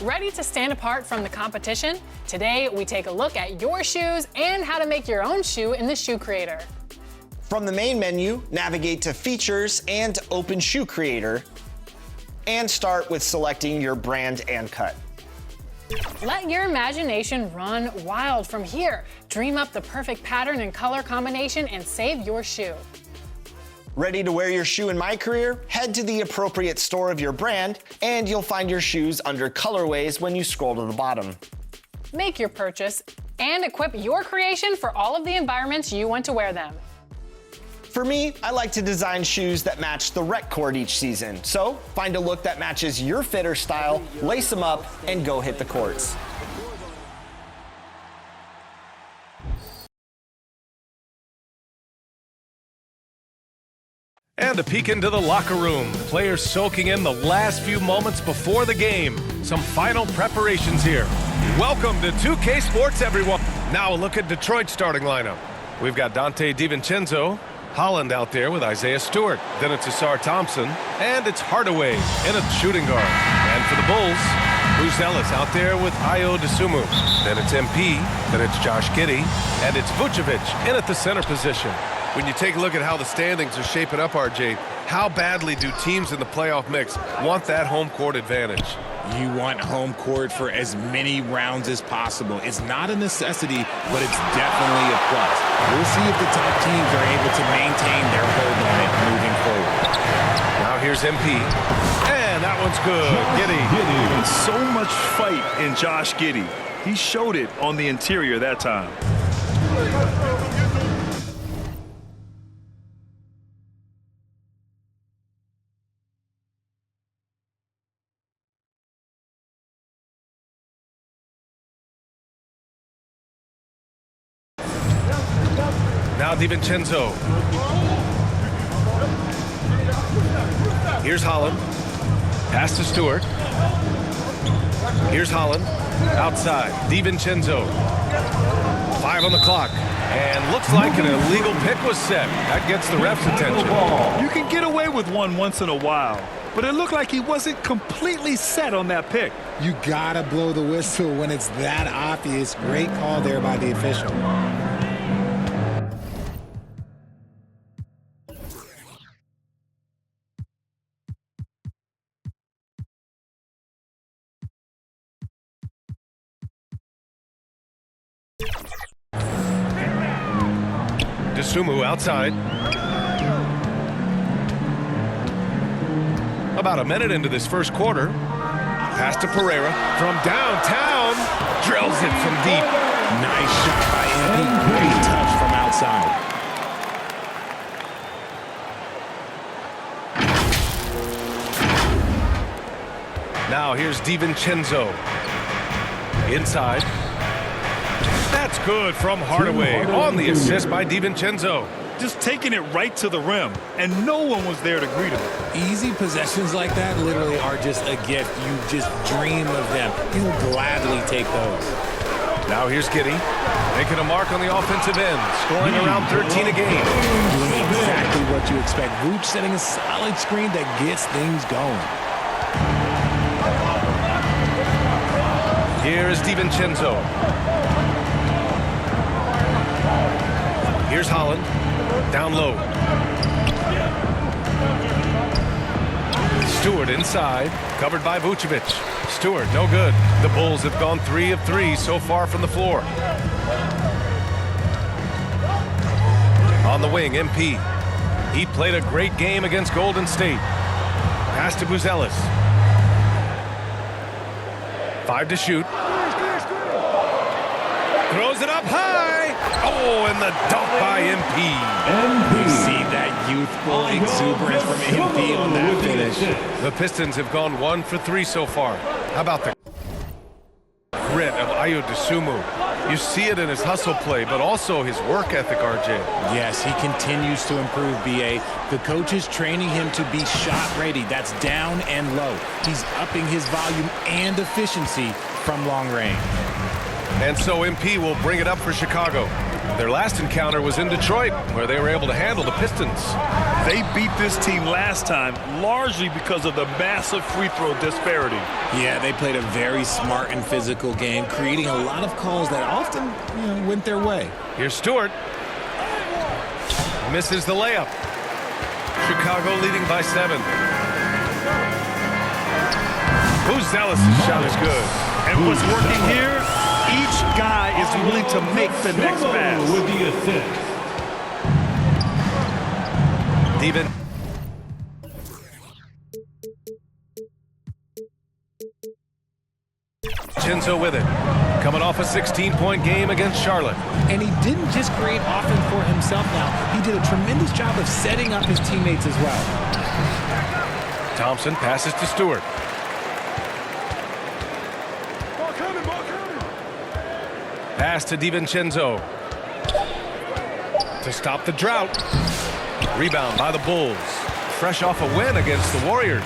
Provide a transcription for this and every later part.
Ready to stand apart from the competition? Today, we take a look at your shoes and how to make your own shoe in the Shoe Creator. From the main menu, navigate to Features and open Shoe Creator, and start with selecting your brand and cut. Let your imagination run wild from here. Dream up the perfect pattern and color combination and save your shoe. Ready to wear your shoe in My Career? Head to the appropriate store of your brand, and you'll find your shoes under colorways when you scroll to the bottom. Make your purchase and equip your creation for all of the environments you want to wear them. For me, I like to design shoes that match the rec court each season. So find a look that matches your fit or style, lace them up, and go hit the courts. And a peek into the locker room. Players soaking in the last few moments before the game. Some final preparations here. Welcome to 2K Sports, everyone. Now a look at Detroit's starting lineup. We've got Donte DiVincenzo, Holland out there with Isaiah Stewart. Then it's Ausar Thompson, and it's Hardaway in at shooting guard. And for the Bulls, Buzelis out there with Ayo Dosunmu. Then it's MP, then it's Josh Giddey, and it's Vucevic in at the center position. When you take a look at how the standings are shaping up, RJ, how badly do teams in the playoff mix want that home court advantage? You want home court for as many rounds as possible. It's not a necessity, but it's definitely a plus. We'll see if the top teams are able to maintain their hold on it moving forward. Now here's MP, and that one's good. Giddey. And so much fight in Josh Giddey. He showed it on the interior that time. Now DiVincenzo. Here's Holland. Pass to Stewart. Here's Holland. Outside. DiVincenzo. 5 on the clock. And looks like an illegal pick was set. That gets the ref's attention. You can get away with one once in a while, but it looked like he wasn't completely set on that pick. You gotta blow the whistle when it's that obvious. Great call there by the official. Dosunmu outside. About a minute into this first quarter. Pass to Pereira from downtown. Drills it from deep. Nice shot by MP. Great touch from outside. Now here's DiVincenzo. Inside. That's good from Hardaway on the assist by DiVincenzo. Just taking it right to the rim, and no one was there to greet him. Easy possessions like that literally are just a gift. You just dream of them. He'll gladly take those. Now here's Giddey, making a mark on the offensive end, scoring around 13 a game. Doing exactly what you expect. Vooch setting a solid screen that gets things going. Here is DiVincenzo. Here's Holland, down low. Stewart inside, covered by Vucevic. Stewart, no good. The Bulls have gone 3 of 3 so far from the floor. On the wing, MP. He played a great game against Golden State. Pass to Buzelis. 5 to shoot. Throws it up high. Oh, and the dunk by MP. You see that youthful exuberance from MP on that finish. The Pistons have gone 1 for 3 so far. How about the grit of Ayo Dosunmu? You see it in his hustle play, but also his work ethic, RJ. Yes, he continues to improve, B.A. The coach is training him to be shot ready. That's down and low. He's upping his volume and efficiency from long range. And so MP will bring it up for Chicago. Their last encounter was in Detroit, where they were able to handle the Pistons. They beat this team last time largely because of the massive free throw disparity. Yeah, they played a very smart and physical game, creating a lot of calls that often went their way. Here's Stewart. Misses the layup. Chicago leading by 7. Buzelis' shot is good. And what's working here, each guy is willing to make the next pass. With the assist. Steven. Chenzo with it. Coming off a 16-point game against Charlotte. And he didn't just create offense for himself now. He did a tremendous job of setting up his teammates as well. Thompson passes to Stewart. Pass to DiVincenzo. To stop the drought. Rebound by the Bulls. Fresh off a win against the Warriors.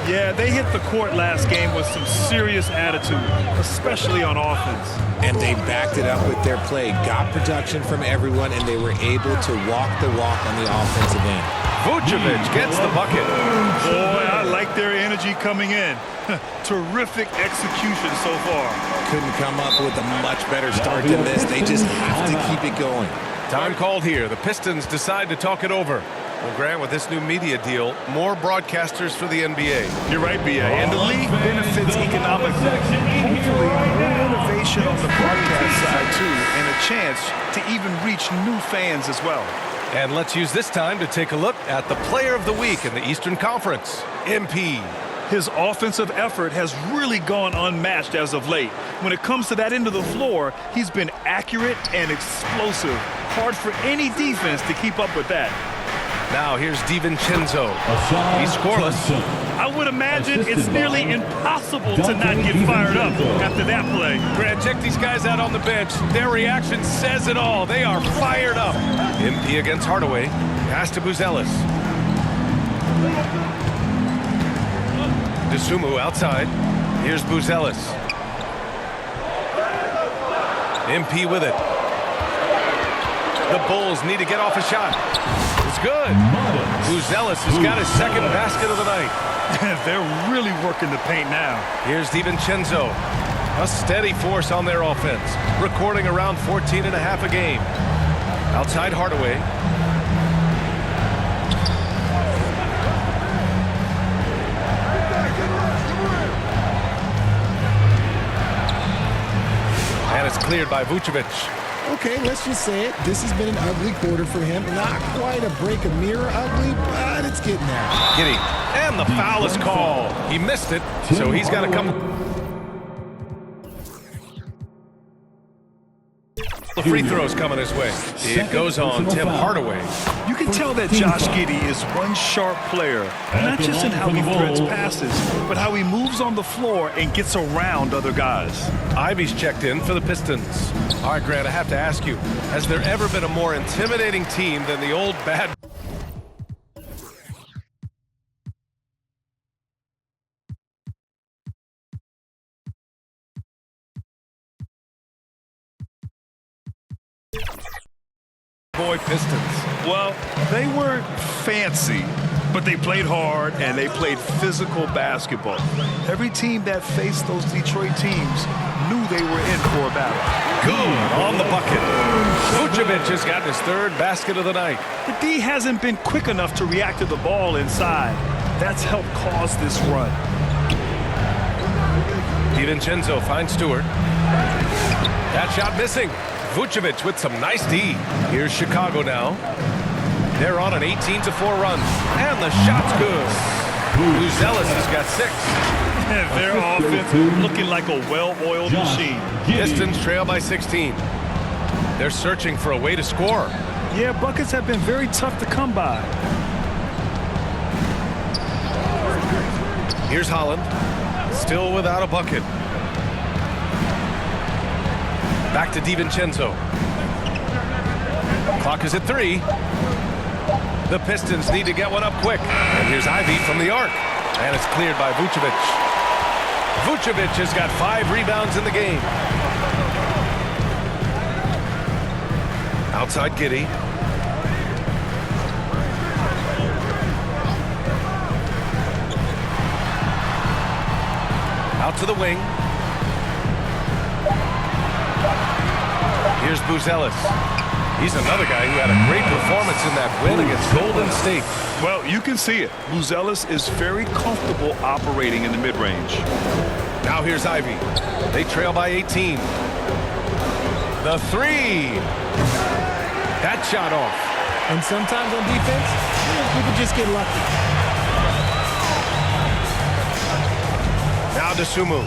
Yeah, they hit the court last game with some serious attitude, especially on offense. And they backed it up with their play. Got production from everyone, and they were able to walk the walk on the offensive end. Vucevic gets the bucket. Boy, I like their energy coming in. Terrific execution so far. Couldn't come up with a much better start than this. They just have to keep it going. Time called here. The Pistons decide to talk it over. Well, Grant, with this new media deal, more broadcasters for the NBA. You're right, B.A. And the league benefits economically. Hopefully, more innovation on the broadcast side, too, and a chance to even reach new fans as well. And let's use this time to take a look at the Player of the Week in the Eastern Conference, MP. His offensive effort has really gone unmatched as of late. When it comes to that end of the floor, he's been accurate and explosive. Hard for any defense to keep up with that. Now here's DiVincenzo. He's scoreless. I would imagine it's nearly impossible to not get fired up after that play. Grant, check these guys out on the bench. Their reaction says it all. They are fired up. MP against Hardaway. Pass to Buzelis. DeSumo outside. Here's Buzelis. MP with it. The Bulls need to get off a shot. It's good. Buzelis has got his second basket of the night. They're really working the paint now. Here's DiVincenzo. A steady force on their offense. Recording around 14 and a half a game. Outside Hardaway. And it's cleared by Vucevic. Okay, let's just say it. This has been an ugly quarter for him. Not quite a break a mirror ugly, but it's getting there. Giddy. And the foul is called. He missed it, so he's got a couple. The free throws coming his way. It goes on Tim Hardaway. You can tell that Josh Giddey is one sharp player, not just in how he threads passes, but how he moves on the floor and gets around other guys. Ivy's checked in for the Pistons. All right, Grant, I have to ask you, has there ever been a more intimidating team than the old bad... boy Pistons? Well, they weren't fancy, but they played hard and they played physical basketball. Every team that faced those Detroit teams knew they were in for a battle. Good on the bucket. Vucevic has gotten his third basket of the night. The D hasn't been quick enough to react to the ball inside. That's helped cause this run. DiVincenzo finds Stewart. That shot missing. Vucevic with some nice D. Here's Chicago now. They're on an 18-4 run. And the shot's good. Buzelis has got 6. Their offense looking like a well-oiled machine. Pistons trail by 16. They're searching for a way to score. Yeah, buckets have been very tough to come by. Here's Holland. Still without a bucket. Back to DiVincenzo. Clock is at 3. The Pistons need to get one up quick. And here's Ivey from the arc. And it's cleared by Vucevic. Vucevic has got 5 rebounds in the game. Outside Giddey. Out to the wing. Here's Buzelis. He's another guy who had a great performance in that win against Golden State. Well, you can see it. Buzelis is very comfortable operating in the mid-range. Now here's Ivey. They trail by 18. The 3. That shot off. And sometimes on defense, people just get lucky. Now Dosunmu.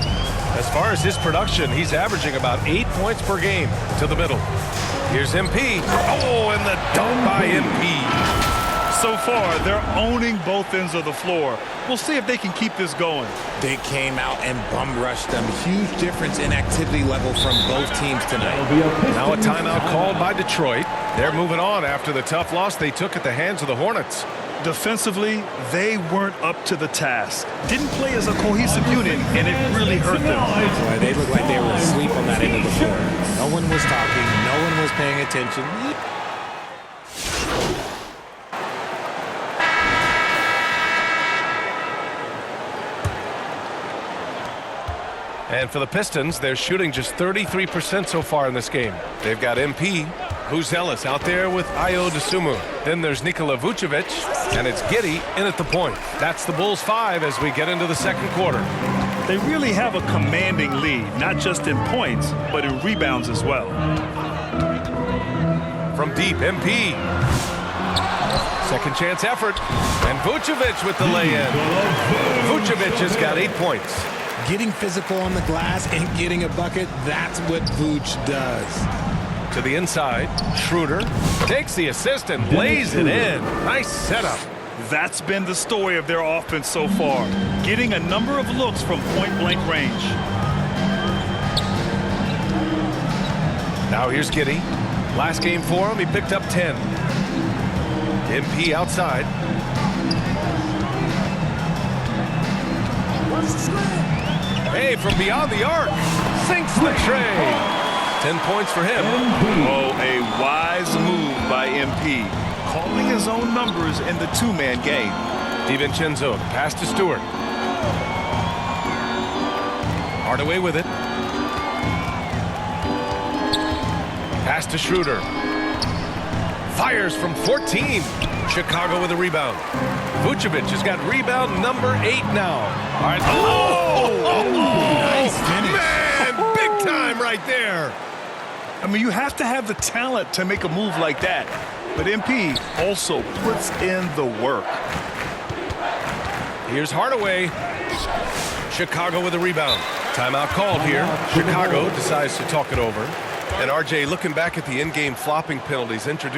As far as his production, he's averaging about 8 points per game. To the middle. Here's MP. Oh, and the dunk by MP. So far, they're owning both ends of the floor. We'll see if they can keep this going. They came out and bum rushed them. Huge difference in activity level from both teams tonight. Now a timeout called by Detroit. They're moving on after the tough loss they took at the hands of the Hornets. Defensively, they weren't up to the task. Didn't play as a cohesive unit, and it really hurt them. Boy, they looked like they were asleep on that end of the floor. No one was talking. No one was paying attention. And for the Pistons, they're shooting just 33% so far in this game. They've got MP, Buzelis out there with Ayo Dosunmu. Then there's Nikola Vucevic, and it's Giddey in at the point. That's the Bulls' 5 as we get into the second quarter. They really have a commanding lead, not just in points, but in rebounds as well. From deep, MP. Second chance effort. And Vucevic with the lay-in. Vucevic has got 8 points. Getting physical on the glass and getting a bucket, that's what Vooch does. To the inside, Schroeder takes the assist and lays it in. Nice setup. That's been the story of their offense so far, getting a number of looks from point-blank range. Now here's Giddey. Last game for him, he picked up 10. MP outside. Hey, from beyond the arc, sinks the tray. 10 points for him. Oh, a wise move by MP, calling his own numbers in the two-man game. DiVincenzo, pass to Stewart. Hardaway with it. Pass to Schroeder. Fires from 14. Chicago with a rebound. Vucevic has got rebound number 8 now. All right. Nice finish. Man, big time right there. I mean, you have to have the talent to make a move like that. But MP also puts in the work. Here's Hardaway. Chicago with a rebound. Timeout called here. Chicago decides to talk it over. And RJ, looking back at the in-game flopping penalties introduced